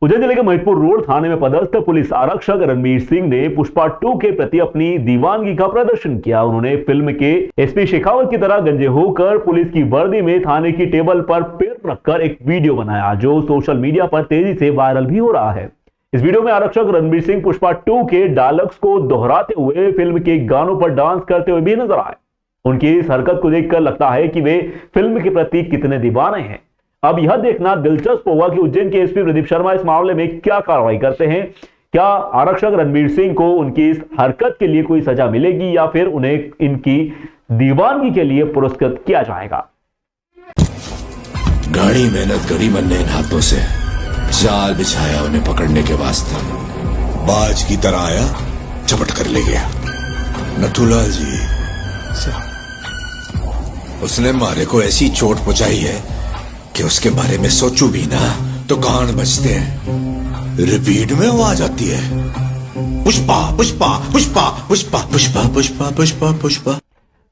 उज्जैन जिले के महिदपुर रोड थाने में पदस्थ पुलिस आरक्षक रणवीर सिंह ने पुष्पा 2 के प्रति अपनी दीवानगी का प्रदर्शन किया। उन्होंने फिल्म के एसपी शेखावत की तरह गंजे होकर पुलिस की वर्दी में थाने की टेबल पर पैर रखकर एक वीडियो बनाया, जो सोशल मीडिया पर तेजी से वायरल भी हो रहा है। इस वीडियो में आरक्षक रणवीर सिंह पुष्पा 2 के डायलॉग्स को दोहराते हुए फिल्म के गानों पर डांस करते हुए भी नजर आए। उनकी इस हरकत को देखकर लगता है कि वे फिल्म के प्रति कितने दीवाने हैं। अब यह देखना दिलचस्प होगा कि उज्जैन के एसपी प्रदीप शर्मा इस मामले में क्या कार्रवाई करते हैं। क्या आरक्षक रणवीर सिंह को उनकी इस हरकत के लिए कोई सजा मिलेगी या फिर उन्हें इनकी दीवानगी के लिए पुरस्कृत किया जाएगा। गाड़ी मेहनत गड़ी मन ने इन हाथों से जाल बिछाया उन्हें पकड़ने के वास्ते। बाज की तरह आया, झपट कर ले गया। नथुलाल जी, उसने मारे को ऐसी चोट पहुंचाई है कि उसके बारे में सोचूं भी ना तो कान बजते हैं। रिपीट में आवाज आती है, पुष्पा पुष्पा पुष्पा पुष्पा पुष्पा पुष्पा पुष्पा पुष्पा।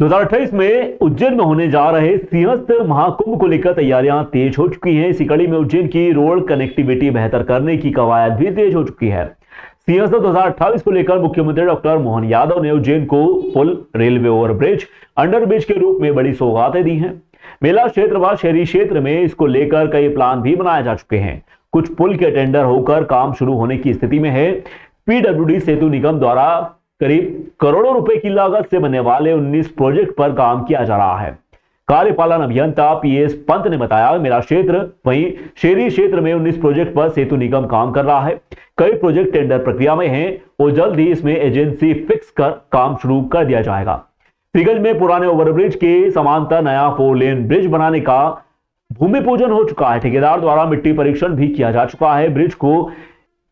2028 में उज्जैन में होने जा रहे सिंहस्थ महाकुंभ को लेकर तैयारियां तेज हो चुकी हैं। इसी कड़ी में उज्जैन की रोड कनेक्टिविटी बेहतर करने की कवायद भी तेज हो चुकी है। सिंहस्थ 2028 को लेकर मुख्यमंत्री डॉक्टर मोहन यादव ने उज्जैन को पुल, रेलवे ओवरब्रिज, अंडरब्रिज के रूप में बड़ी सौगातें दी हैं। मेला क्षेत्र व शहरी क्षेत्र में इसको लेकर कई प्लान भी बनाए जा चुके हैं। कुछ पुल के टेंडर होकर काम शुरू होने की स्थिति में है। पीडब्ल्यूडी सेतु निगम द्वारा करीब करोड़ों रुपए की लागत से बनने वाले 19 प्रोजेक्ट पर काम किया जा रहा है। कार्यपालन अभियंता पीएस पंत ने बताया, मेरा क्षेत्र वहीं शहरी क्षेत्र में 19 प्रोजेक्ट पर सेतु निगम काम कर रहा है। कई प्रोजेक्ट टेंडर प्रक्रिया में हैं और जल्द ही इसमें एजेंसी फिक्स कर काम शुरू कर दिया जाएगा। श्रीगंज में पुराने ओवरब्रिज के समांतर नया 4 लेन ब्रिज बनाने का भूमि पूजन हो चुका है। ठेकेदार द्वारा मिट्टी परीक्षण भी किया जा चुका है। ब्रिज को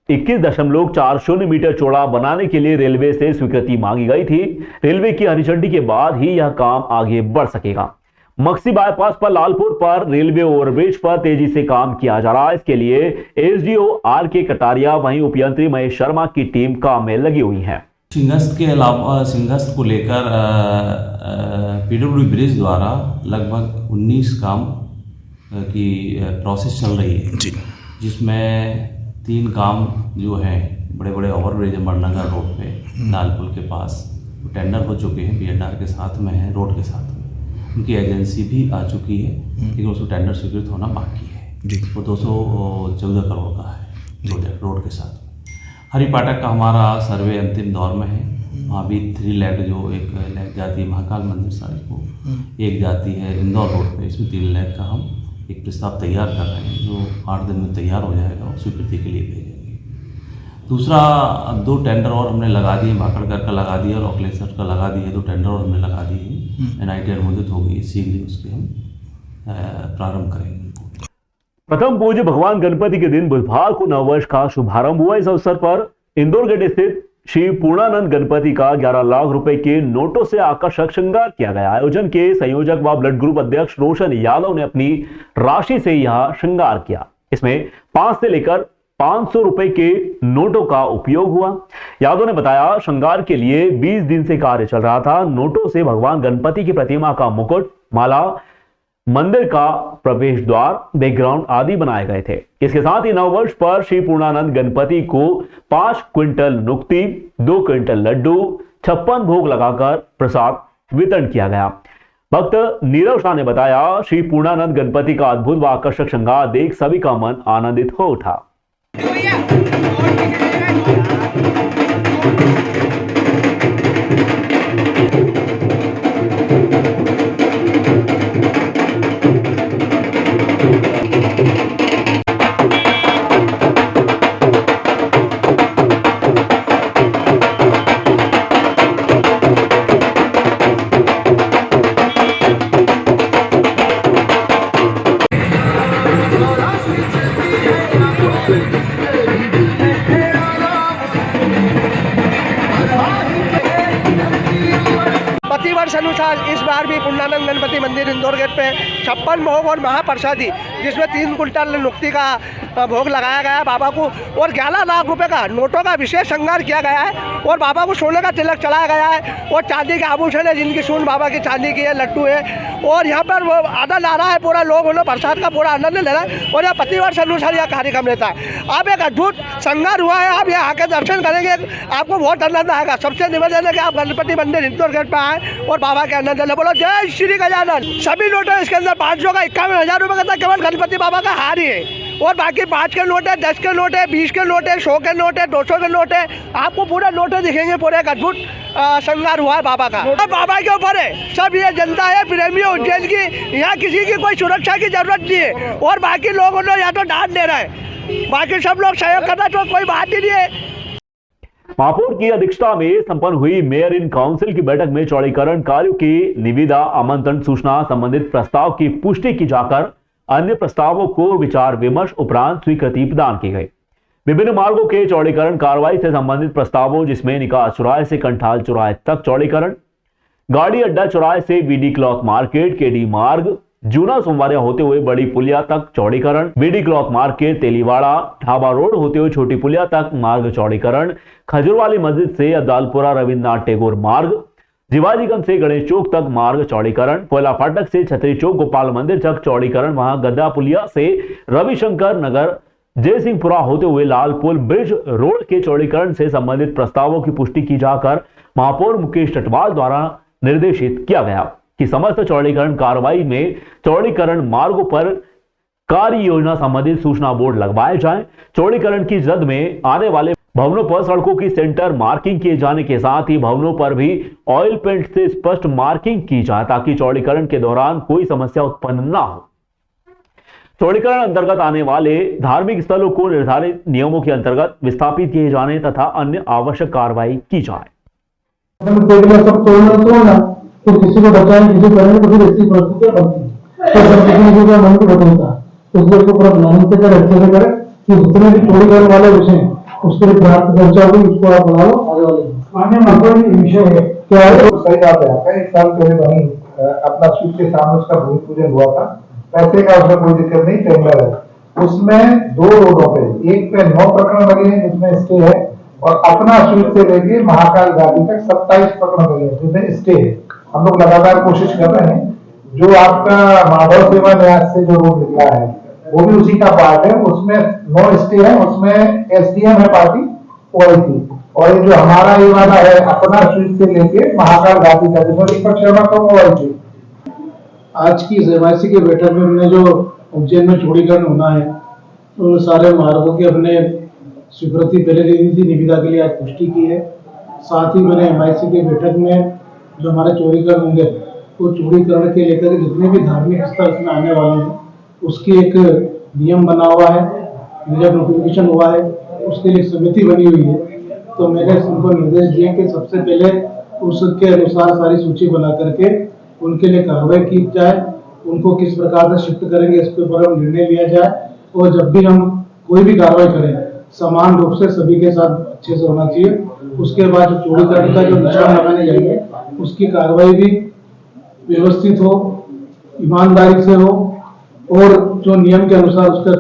21.40 मीटर चौड़ा बनाने के लिए रेलवे से स्वीकृति मांगी गई थी। रेलवे की हरी झंडी के बाद ही यह काम आगे बढ़ सकेगा। मक्सी बाईपास पर लालपुर पर रेलवे ओवरब्रिज पर तेजी से काम किया जा रहा है। इसके लिए एसडीओ आर.के. कटारिया वहीं उपयंत्री महेश शर्मा की टीम काम में लगी हुई है। सिंहस्थ के अलावा सिंहस्थ को लेकर पीडब्ल्यू ब्रिज द्वारा लगभग 19 काम की प्रोसेस चल रही है जी, जिसमें 3 काम जो है बड़े बड़े ओवरब्रिज मणनगर रोड पे लालपुर के पास टेंडर हो चुके हैं, बीएनआर के साथ में है, रोड के साथ में उनकी एजेंसी भी आ चुकी है, लेकिन उसको टेंडर स्वीकृत होना बाकी है जी। वो 214 करोड़ का है प्रोजेक्ट रोड के साथ। हरिपाटक का हमारा सर्वे अंतिम दौर में है। वहाँ भी 3 लैक जो एक लैक जाती है महाकाल मंदिर साइड को, एक जाती है इंदौर रोड पे, इसमें 3 लैक का हम एक प्रस्ताव तैयार कर रहे हैं, जो 8 दिन में तैयार हो जाएगा और स्वीकृति के लिए भेजेंगे। दूसरा 2 टेंडर और हमने लगा दिए, भाकड़कर का लगा दिया और अखिलेश्वर का लगा दिए। 2 टेंडर और हमने लगा दिए, एनआईटी अनुमोदित हो गई, शीघ्र ही उसके हम प्रारंभ करेंगे। प्रथम पूज्य भगवान गणपति के दिन बुधवार को नववर्ष का शुभारंभ हुआ। इस अवसर पर इंदौर गेट स्थित श्री पूर्णानंद गणपति का 11 लाख रुपए के नोटों से आकर्षक श्रृंगार किया गया। आयोजन के संयोजक व ब्लड ग्रुप अध्यक्ष रोशन यादव ने अपनी राशि से यह श्रृंगार किया। इसमें 5 से लेकर 500 रुपए के नोटों का उपयोग हुआ। यादव ने बताया, श्रृंगार के लिए 20 दिन से कार्य चल रहा था। नोटों से भगवान गणपति की प्रतिमा का मुकुट, माला, मंदिर का प्रवेश द्वार, बैकग्राउंड आदि बनाए गए थे। इसके साथ ही नववर्ष पर श्री पूर्णानंद गणपति को 5 क्विंटल नुक्ति, 2 क्विंटल लड्डू, 56 भोग लगाकर प्रसाद वितरण किया गया। भक्त नीरव शाह ने बताया, श्री पूर्णानंद गणपति का अद्भुत व आकर्षक श्रृंगार देख सभी का मन आनंदित हो उठा। बार भी पूर्णानंद गणपति मंदिर इंदौर गेट पे 56 भोग और महाप्रसादी, जिसमें 3 कुंटल नुक्ति का भोग लगाया गया है बाबा को, और 11 लाख रुपए का नोटों का विशेष श्रृंगार किया गया है, और बाबा को सोने का तिलक चढ़ाया गया है, और चांदी के आभूषण है, जिनकी सूंड बाबा की चांदी की है, लड्डू है, और यहाँ पर वो आनंद आ रहा है, पूरा लोग उन्हें प्रसाद का पूरा आनंद ले रहा है, और यह प्रतिवर्ष अनुसार यह कार्यक्रम रहता है। अब एक अद्भुत श्रृंगार हुआ है, आप यहाँ आके दर्शन करेंगे, आपको बहुत आनंद आएगा। सबसे निवेदन है कि आप गणपति मंदिर इंदौर गेट पर आए और बाबा के आनंद ले। बोलो जय श्री गजानन। सभी नोट है इसके अंदर 500 का 51,000 रुपये का था, केवल गणपति बाबा का हार ही है, और बाकी 5 के नोट है, 10 के नोट है, 20 के नोट है, 100 के नोट है, 200 के नोट है, आपको पूरा नोट दिखेंगे। पूरे एक अद्भुत श्रृंगार हुआ है बाबा का, और बाबा के ऊपर है। सब ये जनता है प्रेमी उज्जैन की, यहाँ किसी की कोई सुरक्षा की जरूरत नहीं है, और बाकी लोग उन्हें यहाँ तो डांट दे रहा है, बाकी सब लोग सहयोग करना तो कोई बात ही नहीं है। महापौर की अध्यक्षता में संपन्न हुई मेयर इन काउंसिल की बैठक में चौड़ीकरण कार्यों की निविदा, आमंत्रण सूचना संबंधित प्रस्ताव की पुष्टि की जाकर अन्य प्रस्तावों को विचार विमर्श उपरांत स्वीकृति प्रदान की गई। विभिन्न मार्गों के चौड़ीकरण कार्रवाई से संबंधित प्रस्तावों, जिसमें निकास चौराहे से कंठाल चौराहे तक चौड़ीकरण, गाड़ी अड्डा चौराहे से बीडी क्लॉथ मार्केट केडी मार्ग, जूना सोमवारिया होते हुए बड़ी पुलिया तक चौड़ीकरण, BD cloth market Teliwada dhaba road होते हुए छोटी पुलिया तक मार्ग चौड़ीकरण, खजूरवाली मस्जिद से अब्दालपुरा रविन्द्रनाथ टैगोर मार्ग, जिवाजीगंज से गणेश चौक तक मार्ग चौड़ीकरण, कोयला फाटक से छतरी चौक गोपाल मंदिर तक चौड़ीकरण, वहां गद्दा पुलिया से रविशंकर नगर जयसिंहपुरा होते हुए लाल पुल ब्रिज रोड के चौड़ीकरण से संबंधित प्रस्तावों की पुष्टि की जाकर महापौर मुकेश टटवाल द्वारा निर्देशित किया गया कि समस्त चौड़ीकरण कार्रवाई में चौड़ीकरण मार्गों पर कार्य योजना संबंधित सूचना बोर्ड लगवाए जाएं। चौड़ीकरण की जद में आने वाले भवनों पर सड़कों की सेंटर मार्किंग किए जाने के साथ ही भवनों पर भी ऑयल पेंट से स्पष्ट मार्किंग की जाए, ताकि चौड़ीकरण के दौरान कोई समस्या उत्पन्न न हो। चौड़ीकरण अंतर्गत आने वाले धार्मिक स्थलों को निर्धारित नियमों के अंतर्गत विस्थापित किए जाने तथा अन्य आवश्यक कार्रवाई की जाए। तो किसी को बचाएं, किसी को करें, तो फिर ऐसी परिस्थितियां बनती है, तो सब किसी का मन को बदलता है। इसलिए उसको पूरा प्लानिंग से करें, अच्छे से करें कि जितने भी चौड़ीकरण वाले विषय हैं उसके लिए प्राप्त खर्चा हुई उसको आप बढ़ा लो। आगे वाले विषय है क्या है, सही बात है। 1 साल पहले वहीं अपना स्वीट के सामने उसका भूमि पूजन हुआ था, पैसे का उसमें कोई दिक्कत नहीं, टेंडर है। उसमें 2 रोडों पे, एक पे 9 प्रकरण लगे हैं जिसमें स्टे है, और अपना स्वीट से लेके महाकाल घाटी तक 27 प्रकरण लगे हैं जिसमें स्टे है। हम लोग लगातार कोशिश कर रहे हैं। जो आपका माधव सेवा न्यास से जो रोड निकला है वो भी उसी का पार्ट है, उसमें 9 स्टे है, उसमें एसडीएम है पार्टी ओआईसी, और ये जो हमारा ये वाला है अपना स्वीट से लेके महाकाल घाटी तक जिसमें दीपक शर्मा का ओआईसी। आज की एमआईसी की बैठक में हमने जो उज्जैन में चौड़ीकरण होना है तो सारे मार्गों की अपने स्वीकृति पहले दे दी थी, निविदा के लिए आज पुष्टि की है। साथ ही मैंने एमआईसी की बैठक में जो हमारे चौड़ीकरण होंगे वो चौड़ीकरण के लेकर के जितने भी धार्मिक स्थल इसमें आने वाले हैं उसकी एक नियम बना हुआ है, नियम नोटिफिकेशन हुआ है, उसके लिए समिति बनी हुई है। तो मैंने उनको निर्देश दिए कि सबसे पहले उसके अनुसार सारी सूची बना करके उनके लिए कार्रवाई की जाए, उनको किस प्रकार से शिफ्ट करेंगे इसके ऊपर हम निर्णय लिया जाए, और जब भी हम कोई भी कार्रवाई करें समान रूप से सभी के साथ अच्छे से होना चाहिए। उसके बाद जो चौड़ीकरण का जो निशान लगाने जाएंगे उसकी कार्रवाई भी व्यवस्थित हो, ईमानदारी से हो, और जो नियम के अनुसार उसका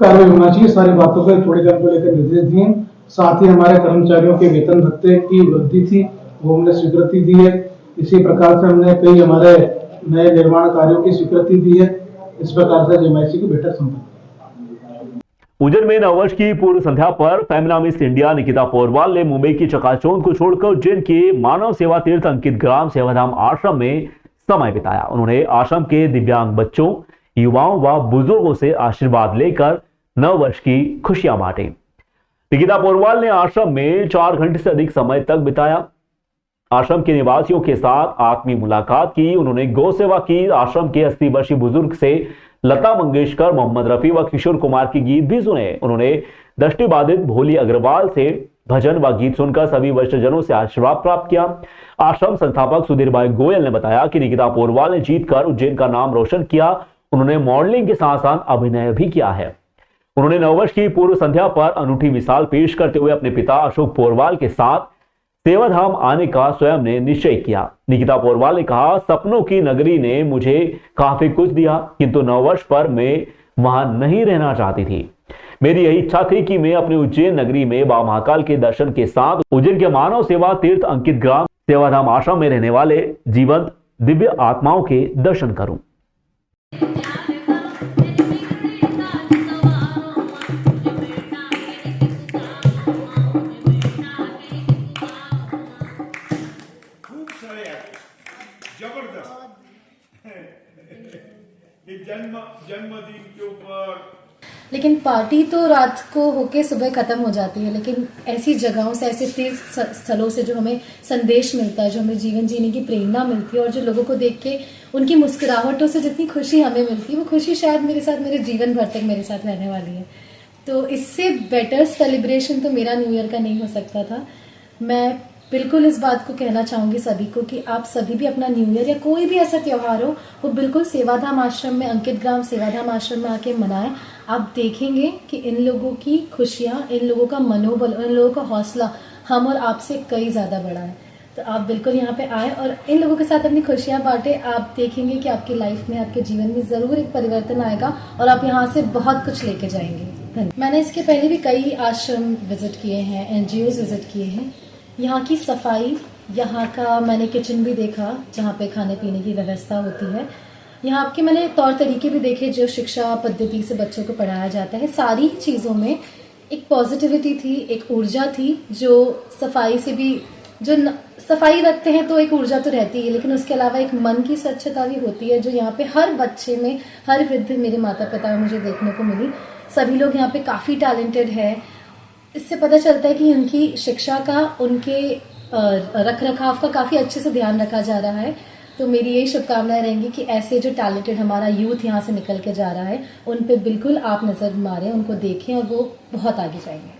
कार्रवाई होना चाहिए। सारी बातों को चौड़ीकरण को लेकर निर्देश दिए। साथ ही हमारे कर्मचारियों के वेतन भत्ते की वृद्धि थी वो हमने स्वीकृति दी है। इसी प्रकार से हमने कई हमारे नए निर्माण कार्यों की स्वीकृति दी है। इस प्रकार से एमआईसी की बैठक संपन्न। उज्जैन में नववर्ष की पूर्व संध्या पर फैमिला मिस इंडिया निकिता पोरवाल ने मुंबई की चकाचौंध को छोड़कर उज्जैन के मानव सेवा तीर्थ अंकित ग्राम सेवाधाम आश्रम में समय बिताया। उन्होंने आश्रम के दिव्यांग बच्चों, युवाओं व बुजुर्गों से आशीर्वाद लेकर नववर्ष की खुशियां बांटी। निकिता पोरवाल ने आश्रम में 4 घंटे से अधिक समय तक बिताया। आश्रम के निवासियों के साथ आत्मीय मुलाकात की। उन्होंने गौ सेवा की। आश्रम के 80 वर्षीय बुजुर्ग से लता मंगेशकर, मोहम्मद रफी व किशोर कुमार की गीत भी सुने। उन्होंने दृष्टिबाधित भोली अग्रवाल से भजन व गीत सुनकर सभी वरिष्ठजनों से आशीर्वाद प्राप्त किया। आश्रम संस्थापक सुधीर भाई गोयल ने बताया कि निकिता पोरवाल ने जीतकर उज्जैन का नाम रोशन किया। उन्होंने मॉडलिंग के साथ साथ अभिनय भी किया है। उन्होंने नववर्ष की पूर्व संध्या पर अनूठी मिसाल पेश करते हुए अपने पिता अशोक पोरवाल के साथ सेवाधाम आने का स्वयं ने निश्चय किया। निकिता पोरवाल ने कहा, सपनों की नगरी ने मुझे काफी कुछ दिया, किंतु 9 वर्ष पर मैं वहां नहीं रहना चाहती थी। मेरी यही इच्छा थी कि मैं अपनी उज्जैन नगरी में बाबा महाकाल के दर्शन के साथ उज्जैन के मानव सेवा तीर्थ अंकित ग्राम सेवाधाम आश्रम में रहने वाले जीवंत दिव्य आत्माओं के दर्शन करूं। जन्मदिन के ऊपर लेकिन पार्टी तो रात को होके सुबह खत्म हो जाती है, लेकिन ऐसी जगहों से, ऐसे तीर्थ स्थलों से जो हमें संदेश मिलता है, जो हमें जीवन जीने की प्रेरणा मिलती है और जो लोगों को देख के उनकी मुस्कुराहटों से जितनी खुशी हमें मिलती है, वो खुशी शायद मेरे साथ मेरे जीवन भर तक मेरे साथ रहने वाली है। तो इससे बेटर सेलिब्रेशन तो मेरा न्यू ईयर का नहीं हो सकता था। मैं बिल्कुल इस बात को कहना चाहूँगी सभी को कि आप सभी भी अपना न्यू ईयर या कोई भी ऐसा त्यौहार हो, वो बिल्कुल सेवाधाम आश्रम में, अंकित ग्राम सेवाधाम आश्रम में आके मनाएं। आप देखेंगे कि इन लोगों की खुशियाँ, इन लोगों का मनोबल, इन लोगों का हौसला हम और आपसे कई ज़्यादा बड़ा है। तो आप बिल्कुल यहाँ पे आए और इन लोगों के साथ अपनी खुशियाँ बांटें। आप देखेंगे कि आपकी लाइफ में, आपके जीवन में ज़रूर एक परिवर्तन आएगा और आप यहाँ से बहुत कुछ लेके जाएंगे। मैंने इसके पहले भी कई आश्रम विजिट किए हैं, NGOs विजिट किए हैं। यहाँ की सफाई, यहाँ का मैंने किचन भी देखा जहाँ पे खाने पीने की व्यवस्था होती है। यहाँ आपके मैंने तौर तरीके भी देखे जो शिक्षा पद्धति से बच्चों को पढ़ाया जाता है। सारी चीज़ों में एक पॉजिटिविटी थी, एक ऊर्जा थी। जो सफाई से भी, जो सफाई रखते हैं तो एक ऊर्जा तो रहती है, लेकिन उसके अलावा एक मन की स्वच्छता भी होती है जो यहाँ पे हर बच्चे में, हर वृद्ध मेरे माता पिता में मुझे देखने को मिली। सभी लोग यहाँ पे काफ़ी टैलेंटेड है। इससे पता चलता है कि उनकी शिक्षा का, उनके रख रखाव का काफ़ी अच्छे से ध्यान रखा जा रहा है। तो मेरी यही शुभकामनाएं रहेंगी कि ऐसे जो टैलेंटेड हमारा यूथ यहाँ से निकल के जा रहा है, उन पे बिल्कुल आप नजर मारें, उनको देखें और वो बहुत आगे जाएंगे।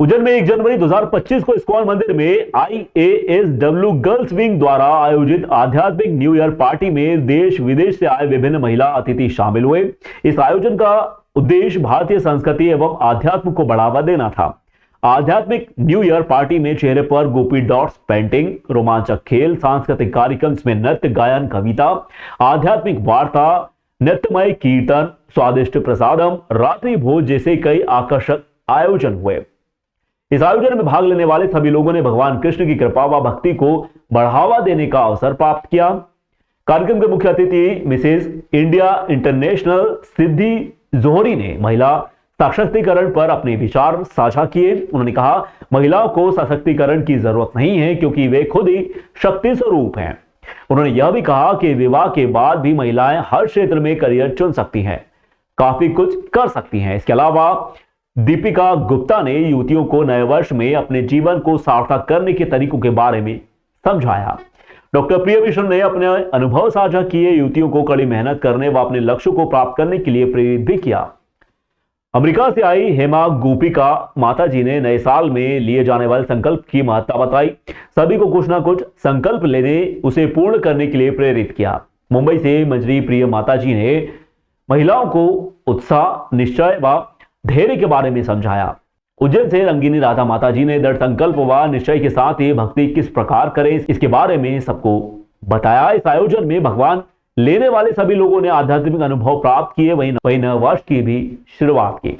उज्जैन में 1 जनवरी 2025 को इस्कॉन मंदिर में IASW गर्ल्स विंग द्वारा आयोजित आध्यात्मिक न्यू ईयर पार्टी में देश विदेश से आए विभिन्न महिला अतिथि शामिल हुए। इस आयोजन का उद्देश्य भारतीय संस्कृति एवं आध्यात्म को बढ़ावा देना था। आध्यात्मिक न्यू ईयर पार्टी में चेहरे पर गोपी डॉट्स पेंटिंग, रोमांचक खेल, सांस्कृतिक कार्यक्रम में नृत्य, गायन, कविता, आध्यात्मिक वार्ता, नृत्यमय कीर्तन, स्वादिष्ट प्रसादम, रात्रि भोज जैसे कई आकर्षक आयोजन हुए। इस आयोजन में भाग लेने वाले सभी लोगों ने भगवान कृष्ण की कृपा व भक्ति को बढ़ावा देने का अवसर प्राप्त किया। कार्यक्रम के मुख्य अतिथि मिसेज इंडिया इंटरनेशनल सिद्धि जोहरी ने महिला सशक्तिकरण पर अपने विचार साझा किए। उन्होंने कहा, महिलाओं को सशक्तिकरण की जरूरत नहीं है क्योंकि वे खुद ही शक्ति स्वरूप हैं। उन्होंने यह भी कहा कि विवाह के बाद भी महिलाएं हर क्षेत्र में करियर चुन सकती हैं, काफी कुछ कर सकती हैं। इसके अलावा दीपिका गुप्ता ने युवतियों को नए वर्ष में अपने जीवन को सार्थक करने के तरीकों के बारे में समझाया। डॉक्टर प्रिया विष्णु ने अपने अनुभव साझा किए, युवतियों को कड़ी मेहनत करने व अपने लक्ष्यों को प्राप्त करने के लिए प्रेरित भी किया। अमेरिका से आई हेमा गोपिका माता जी ने नए साल में लिए जाने वाले संकल्प की महत्ता बताई। सभी को कुछ ना कुछ संकल्प लेने, उसे पूर्ण करने के लिए प्रेरित किया। मुंबई से मंजरी प्रिय माता जी ने महिलाओं को उत्साह, निश्चय व धैर्य के बारे में समझाया। उज्जैन से रंगीनी राधा माता जी ने दृढ़ संकल्प व निश्चय के साथ ही भक्ति किस प्रकार करें इसके बारे में सबको बताया। इस आयोजन में भगवान लेने वाले सभी लोगों ने आध्यात्मिक अनुभव प्राप्त किए, वहीं नए वर्ष की भी शुरुआत की।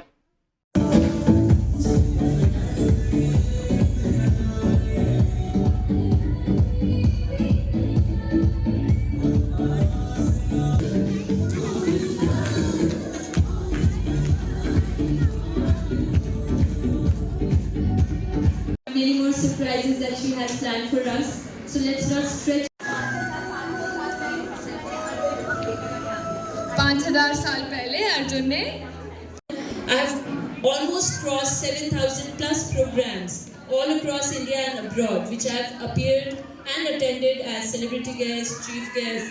Many more surprises that she has planned for us. So let's not stretch. 5000 साल पहले अर्जुन ने I have almost crossed 7,000 plus programs all across India and abroad, which I have appeared and attended as celebrity guest, chief guest.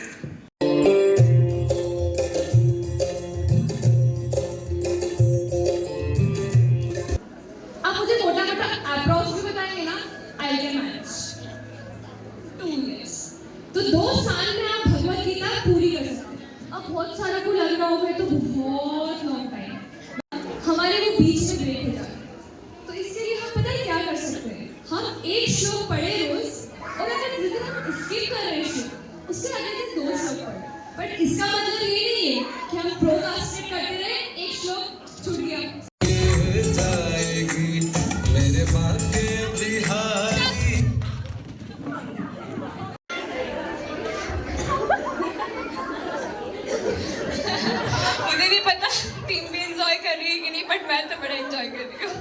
आप मुझे मोटा मोटा approach भी बताएंगे ना? I can manage 2 years। तो 2 साल में आप भगवत गीता पूरी कर सकते हैं। अब बहुत सारा को लग रहा होगा तो बहुत लॉन्ग टाइम, हमारे वो बीच में ब्रेक हो जाए। तो इसके लिए हम पता है क्या कर सकते हैं? हम एक श्लोक पढ़े इसका मतलब ये नहीं है कि हम प्रोकास्टिनेट करते रहे, एक श्लोक छूट गया। मुझे नहीं पता टीम भी एंजॉय कर रही है कि नहीं, बट मैं तो बड़ा एंजॉय कर रही हूँ।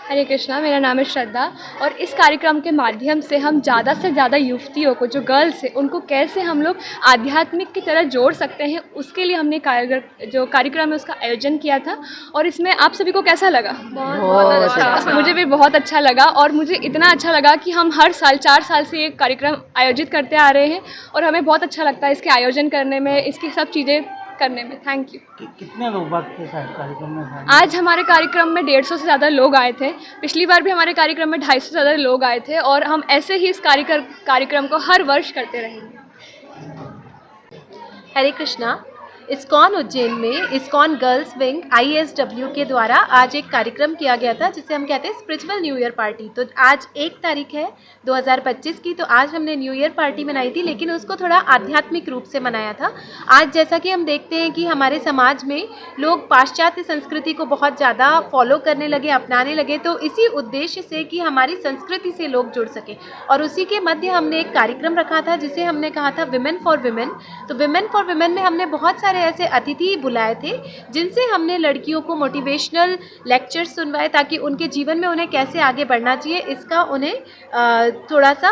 हरे कृष्णा, मेरा नाम है श्रद्धा और इस कार्यक्रम के माध्यम से हम ज़्यादा से ज़्यादा युवतियों को, जो गर्ल्स हैं, उनको कैसे हम लोग आध्यात्मिक की तरह जोड़ सकते हैं, उसके लिए हमने जो कार्यक्रम है उसका आयोजन किया था। और इसमें आप सभी को कैसा लगा? बहुत अच्छा। मुझे भी बहुत अच्छा लगा और मुझे इतना अच्छा लगा कि हम हर साल 4 साल से ये कार्यक्रम आयोजित करते आ रहे हैं और हमें बहुत अच्छा लगता है इसके आयोजन करने में, इसकी सब चीज़ें करने में। Thank you. कितने लोग बात के साथ कार्यक्रम में? आज हमारे कार्यक्रम में 150 से ज़्यादा लोग आए थे। पिछली बार भी हमारे कार्यक्रम में 250 से ज़्यादा लोग आए थे और हम ऐसे ही इस कार्यक्रम को हर वर्ष करते रहेंगे। हरे कृष्णा, इस्कॉन उज्जैन में इस्कॉन गर्ल्स विंग ISW के द्वारा आज एक कार्यक्रम किया गया था जिसे हम कहते हैं स्पिरिचुअल न्यू ईयर पार्टी। तो आज 1 तारीख है 2025 की, तो आज हमने न्यू ईयर पार्टी मनाई थी, लेकिन उसको थोड़ा आध्यात्मिक रूप से मनाया था। आज जैसा कि हम देखते हैं कि हमारे समाज में लोग पाश्चात्य संस्कृति को बहुत ज़्यादा फॉलो करने लगे, अपनाने लगे, तो इसी उद्देश्य से कि हमारी संस्कृति से लोग जुड़ सकें और उसी के मध्य हमने एक कार्यक्रम रखा था जिसे हमने कहा था विमेन फॉर विमेन। तो विमेन फॉर विमेन में हमने बहुत सारे ऐसे अतिथि बुलाए थे जिनसे हमने लड़कियों को मोटिवेशनल लेक्चर सुनवाए ताकि उनके जीवन में उन्हें कैसे आगे बढ़ना चाहिए इसका उन्हें थोड़ा सा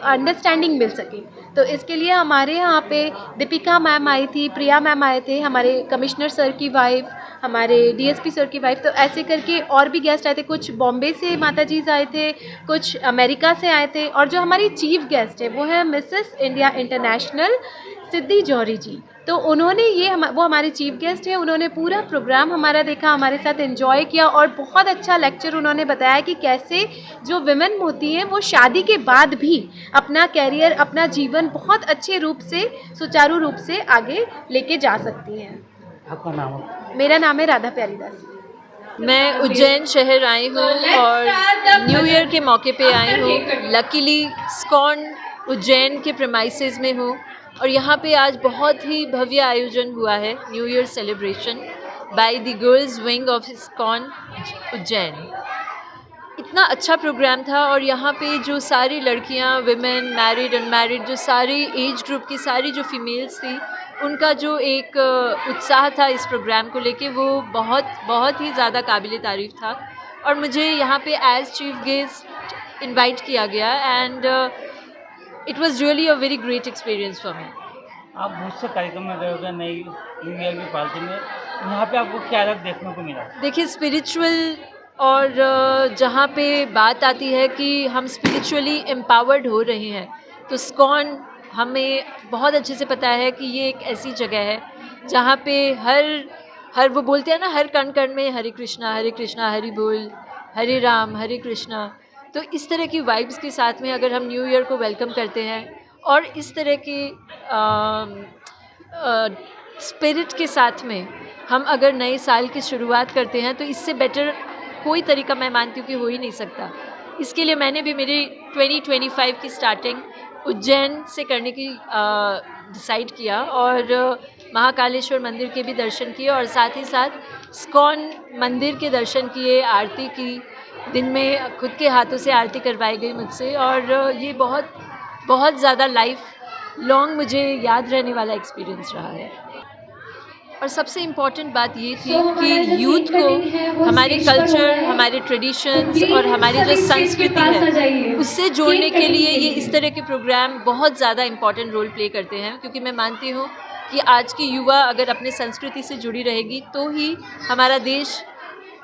अंडरस्टैंडिंग मिल सके। तो इसके लिए हमारे यहाँ पे दीपिका मैम आई थी, प्रिया मैम आए थे, हमारे कमिश्नर सर की वाइफ, हमारे DSP सर की वाइफ, तो ऐसे करके और भी गेस्ट आए थे। कुछ बॉम्बे से माता जी आए थे, कुछ अमेरिका से आए थे और जो हमारी चीफ गेस्ट है वो है मिसेस इंडिया इंटरनेशनल सिद्धि जौहरी जी। तो उन्होंने वो हमारे चीफ गेस्ट हैं, उन्होंने पूरा प्रोग्राम हमारा देखा, हमारे साथ एंजॉय किया और बहुत अच्छा लेक्चर उन्होंने बताया कि कैसे जो विमेन होती हैं वो शादी के बाद भी अपना कैरियर, अपना जीवन बहुत अच्छे रूप से, सुचारू रूप से आगे लेके जा सकती हैं। आपका नाम? मेरा नाम है राधा प्यारी दास। मैं उज्जैन शहर आई हूँ और न्यू ईयर के मौके पे आई हूँ। लकीली इस्कॉन उज्जैन के प्रेमाइसेस में हूँ और यहाँ पे आज बहुत ही भव्य आयोजन हुआ है, new year celebration by the girls wing of ISKCON Ujjain. इतना अच्छा प्रोग्राम था और यहाँ पे जो सारी लड़कियाँ, विमेन, मैरिड, अनमैरिड, जो सारी एज ग्रुप की सारी जो फीमेल्स थी उनका जो एक उत्साह था इस प्रोग्राम को लेके वो बहुत ही ज़्यादा काबिल तारीफ़ था। और मुझे यहाँ पे एज चीफ गेस्ट इनवाइट किया गया and it was really a very great experience for me. आप बहुत से कार्यक्रम में गए होंगे नई न्यू ईयर की पार्टी में, यहाँ पे आपको क्या अलग देखने को मिला? देखिए, स्पिरिचुअल और जहाँ पे बात आती है कि हम स्पिरिचुअली एम्पावर्ड हो रहे हैं, तो इस्कॉन हमें बहुत अच्छे से पता है कि ये एक ऐसी जगह है जहाँ पे हर वो बोलते हैं ना, हर कण कण में हरे कृष्णा हरि बोल, हरे राम हरे कृष्णा। तो इस तरह की वाइब्स के साथ में अगर हम न्यू ईयर को वेलकम करते हैं और इस तरह के स्पिरिट के साथ में हम अगर नए साल की शुरुआत करते हैं, तो इससे बेटर कोई तरीका मैं मानती हूँ कि हो ही नहीं सकता। इसके लिए मैंने भी मेरी 2025 की स्टार्टिंग उज्जैन से करने की डिसाइड किया और महाकालेश्वर मंदिर के भी दर्शन किए और साथ ही साथ इस्कॉन मंदिर के दर्शन किए, आरती की, दिन में खुद के हाथों से आरती करवाई गई मुझसे और ये बहुत ज़्यादा लाइफ लॉन्ग मुझे याद रहने वाला एक्सपीरियंस रहा है। और सबसे इम्पॉर्टेंट बात ये थी कि यूथ को हमारे कल्चर, हमारे ट्रेडिशंस और हमारी जो संस्कृति है उससे जोड़ने के लिए ये इस तरह के प्रोग्राम बहुत ज़्यादा इम्पॉर्टेंट रोल प्ले करते हैं, क्योंकि मैं मानती हूँ कि आज की युवा अगर अपने संस्कृति से जुड़ी रहेगी तो ही हमारा देश,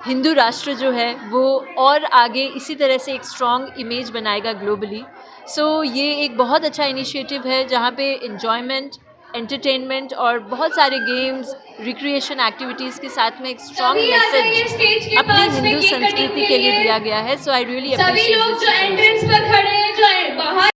हिंदू राष्ट्र जो है वो और आगे इसी तरह से एक स्ट्रॉन्ग इमेज बनाएगा ग्लोबली। सो ये एक बहुत अच्छा इनिशिएटिव है जहाँ पे एन्जॉयमेंट, एंटरटेनमेंट और बहुत सारे गेम्स, रिक्रिएशन एक्टिविटीज़ के साथ में एक स्ट्रॉन्ग मैसेज अपनी हिंदू संस्कृति के लिए दिया गया है। सो आई रियली अप्रिशिएट दिस।